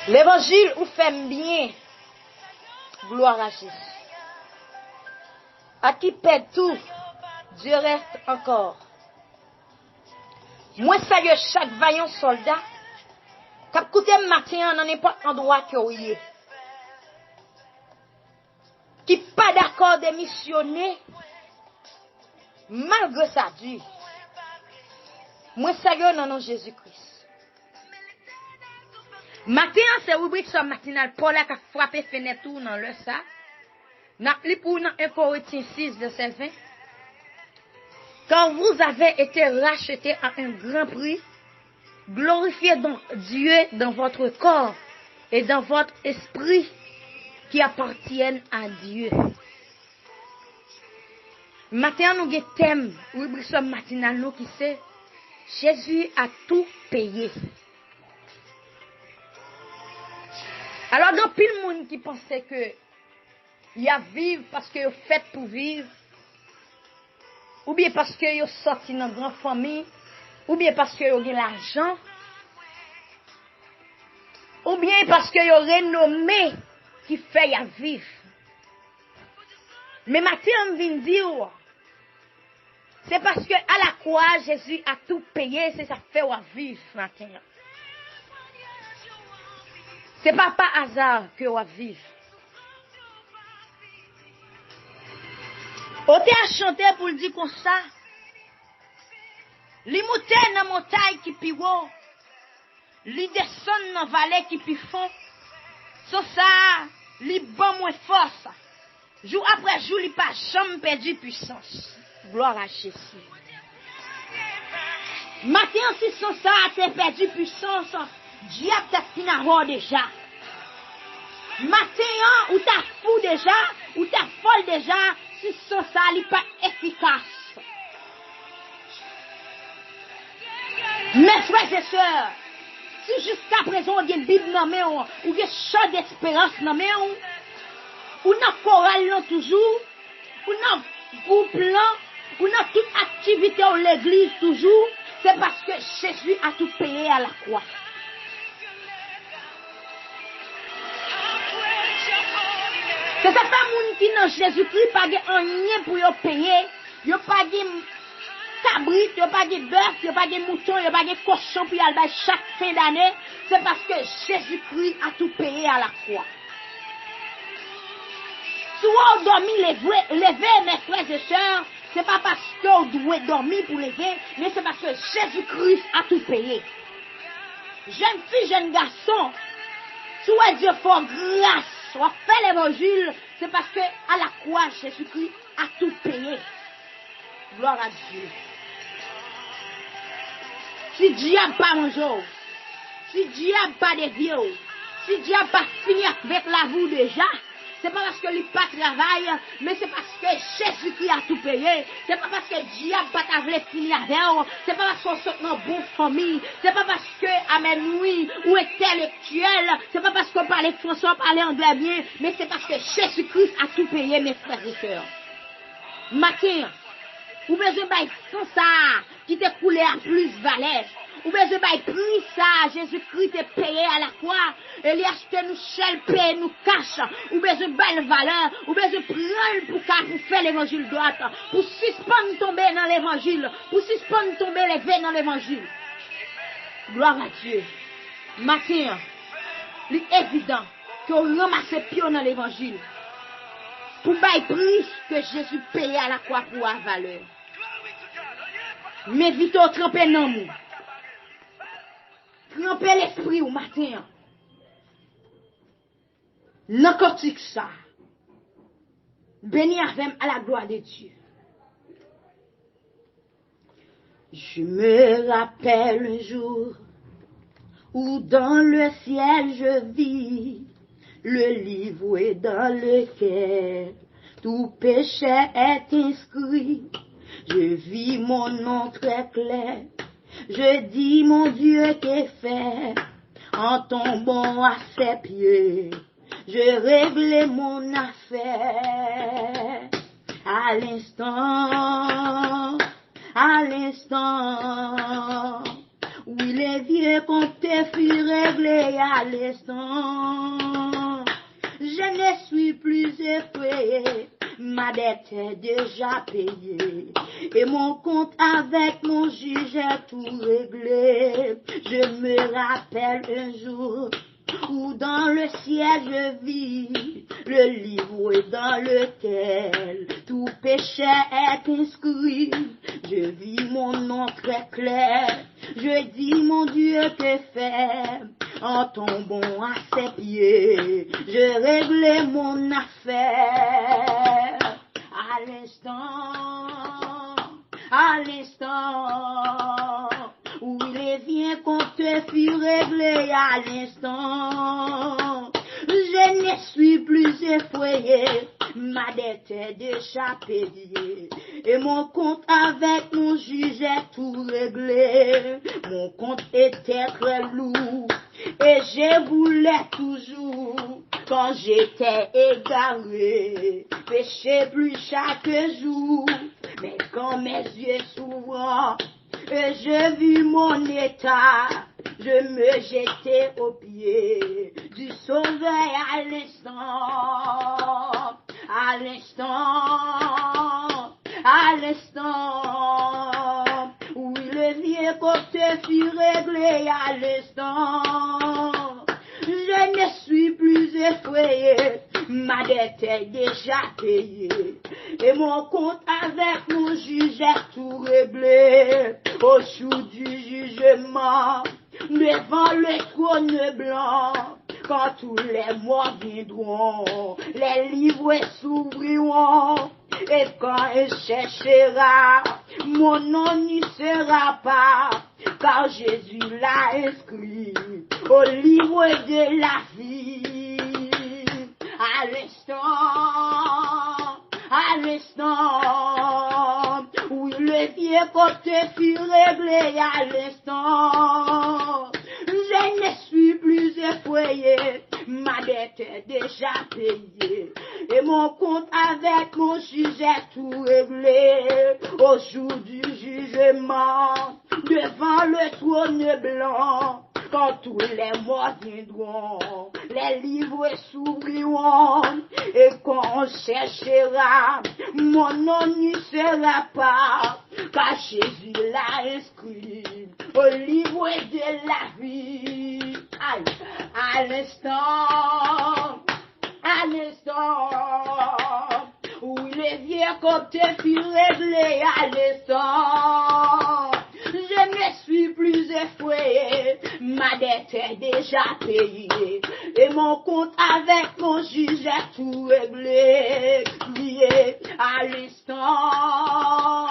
L'évangile vous fait bien. Gloire à Jésus. À qui perd tout, Dieu reste encore. Moi, ça y est, chaque vaillant soldat, qui coûte matin dans n'importe endroit que vous y est. Qui pas d'accord de missionner, malgré ça, Dieu. Moi, ça y est, dans Jésus-Christ. Matin, c'est rubrique sur matinal. Paul a frappé fenêtre dans le ça. N'a li pour dans 1 Corinthiens 6, verset 20. Quand vous avez été rachetés à un grand prix, glorifiez donc Dieu dans votre corps et dans votre esprit qui appartiennent à Dieu. Matin, nous avons un thème, rubrique sur matinal, nous qui c'est Jésus a tout payé. Alors, il y a pile de monde qui pensait que il y a vivre parce que vous fait pour vivre, ou bien parce que vous sorti dans une grande famille, ou bien parce que vous avez l'argent, ou bien parce que vous avez renommé qui fait y vivre. Mais maintenant, on vient dire, c'est parce que à la croix, Jésus a tout payé, c'est ça fait à vivre maintenant. C'est pas par hasard que vous vivez. On t'a chanté pour le dire comme ça. Les montagnes dans la montagne qui pi haut. Les descendent dans la vallée qui pi fond. Sans ça, les bon moins force. Jour après jour, il pas jamais perdu puissance. Gloire à Jésus. Matin, si sans ça, t'as perdu puissance, diable t'a fini déjà. Matin, ou t'as fou déjà, ou t'as folle déjà, si sans ça, il n'est pas efficace. Mes frères et sœurs, si jusqu'à présent, il y a une Bible dans main, ou il y a un chant d'espérance dans main, ou dans chorale toujours, ou dans groupe là, ou dans toute activité de l'église toujours, c'est parce que Jésus a tout payé à la croix. C'est ça pas moun qui dans Jésus-Christ pas rien pour yo payer, yo pas de cabrit, yo pas de bœuf, yo pas de mouton, yo pas de cochon pour y aller chaque fin d'année, c'est parce que Jésus-Christ a tout payé à la croix. Si vous dormez lever mes frères et sœurs, c'est pas parce que vous devez dormir pour lever, mais c'est parce que Jésus-Christ a tout payé. Jeune fille, jeune garçon, si vous Dieu fait grâce, on fait l'évangile, c'est parce que à la croix, Jésus-Christ a tout payé. Gloire à Dieu. Si Dieu n'a pas mangé, si Dieu n'a pas de vieux, si Dieu n'a pas fini avec la vous déjà, c'est pas parce que lui pas travaille, mais c'est parce que Jésus-Christ a tout payé. C'est pas parce que Dieu n'a pas voulu finir avec vous. C'est pas parce qu'on sort dans une bonne famille. C'est pas parce que, amen, oui, ou intellectuel. C'est pas parce qu'on parle français, on parle anglais bien, mais c'est parce que Jésus-Christ a tout payé, mes frères et sœurs. Matin, ou besoin de sans ça, qui te coulé à plus valeur. Ou besoin de plus ça, Jésus-Christ est payé à la croix. Et il a acheté nous chèl, paye nous cash. Ou besoin de belle valeur. Ou besoin de prendre pour faire l'évangile droite. Pour suspendre tomber dans l'évangile. Pour suspendre tomber les veines dans l'évangile. Gloire à Dieu. Matin, il est évident qu'on ramasse pion dans l'évangile. Pour bailler plus que Jésus payé à la croix pour la valeur. Mais vite au tremper dans nous. Tremper l'esprit au matin. N'importe ça. Béni avec à la gloire de Dieu. Je me rappelle un jour où dans le ciel je vis le livre est dans lequel tout péché est inscrit. Je vis mon nom très clair. Je dis mon Dieu qu'est fait en tombant à ses pieds. Je réglais mon affaire à l'instant. Oui, les vieux compte fut réglé à l'instant. Je ne suis plus effrayé, ma dette est déjà payée. Et mon compte avec mon juge est tout réglé. Je me rappelle un jour où dans le ciel je vis le livre dans lequel tout péché est inscrit. Je vis mon nom très clair. Je dis mon Dieu que faire en tombant à ses pieds. Je réglais mon affaire à l'instant. Où il vient qu'on te fut réglé à l'instant. Je ne suis plus effrayé, ma dette est déjà payée. Et mon compte avec mon juge est tout réglé. Mon compte était très lourd et je voulais toujours, quand j'étais égaré, pécher plus chaque jour. Mais quand mes yeux s'ouvrent, et je vis mon état, je me jetais aux pieds du Sauveur à l'instant, à l'instant, à l'instant, où le vieux côté fut réglé à l'instant. Je ne suis plus effrayé, ma dette est déjà payée. Et mon compte avec mon juge est tout réglé. Au jour du jugement, devant le trône blanc, quand tous les morts viendront, les livres s'ouvriront. Et quand il cherchera, mon nom n'y sera pas, car Jésus l'a inscrit au livre de la vie. À l'instant, où le vieux côté fut réglé à l'instant. Je ne suis plus effrayé, ma dette est déjà payée. Et mon compte avec mon juge est tout réglé. Au jour du jugement, devant le trône blanc, quand tous les morts viendront, les livres s'ouvriront. Et quand on cherchera, mon nom n'y sera pas, car Jésus l'a inscrit au livre de la vie. Aïe. À l'instant, où les vieux côtés fut réglé à l'instant. Je ne suis plus effrayé, ma dette est déjà payée. Et mon compte avec mon juge est tout réglé. Lié à l'instant,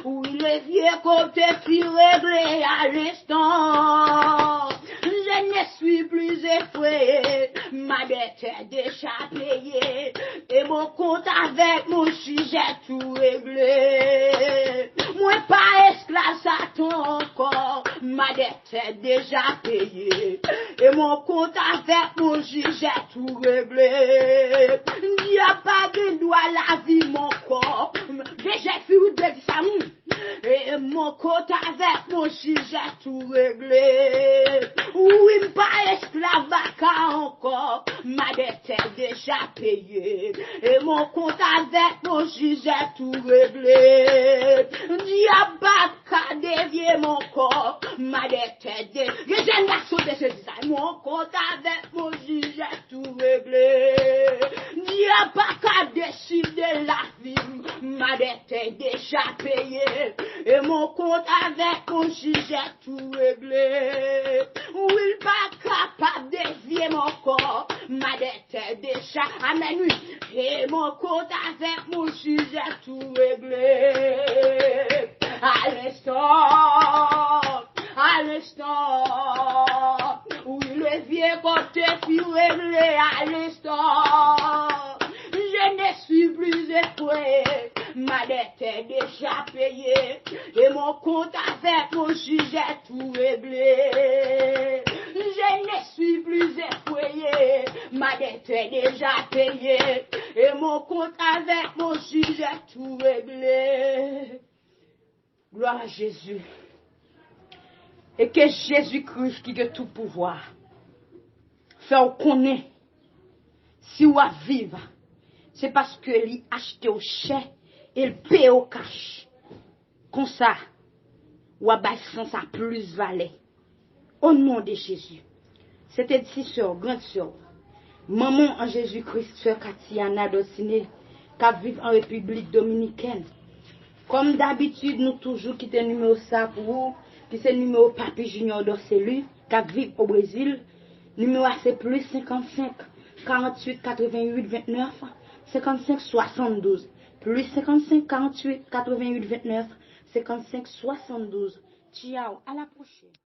où le vieux côté fut réglé à l'instant. Je ne suis plus effrayé, ma dette est déjà payée. Et mon compte avec mon juge est tout réglé. Moi pas esclave Satan encore, ma dette est déjà payée. Et mon compte avec mon juge est tout réglé. Il n'y a pas de droit à la vie mon corps. Déjà fui de ça. Et mon compte avec mon juge est tout réglé. Oui, pas esclave encore, ma dette est déjà payée. Et mon compte avec mon juge est tout réglé. Diable qu'a dévié mon corps, ma dette est déjà. Je n'ai sauté ce design. Mon compte avec mon juge est tout réglé. Diable qu'a décidé la vie, ma dette est déjà payée. Et mon compte avec mon juge est tout réglé. Oui, pas capable de dévier mon corps, ma dette est déjà. Amen, oui. Et mon compte avec mon juge est tout réglé. À l'instant, oui, le vieux côté fut réglé à l'instant. Je ne suis plus effrayé, ma dette est déjà payée. Et mon compte avec mon juge est tout réglé. Je ne suis plus effrayé, ma dette est déjà payée. Et mon compte avec mon juge est tout réglé. Gloire à Jésus. Et que Jésus-Christ qui a tout pouvoir. Fait connaître si ou à vivre. C'est parce que lui acheté au cher et le paye au cash. Comme ça, ou à baisser sa plus-value. Au nom de Jésus. C'était petite sœur, grande sœur. Maman en Jésus-Christ, sœur Katiana Dociné, qui vit en République Dominicaine. Comme d'habitude, nous toujours quittons le numéro ça pour vous, qui c'est le numéro Papi Junior d'Orcelu, qui vit au Brésil. Numéro c'est plus 55 48 88 29 55 72. Plus 55 48 88 29 55 72. Ciao, à la prochaine.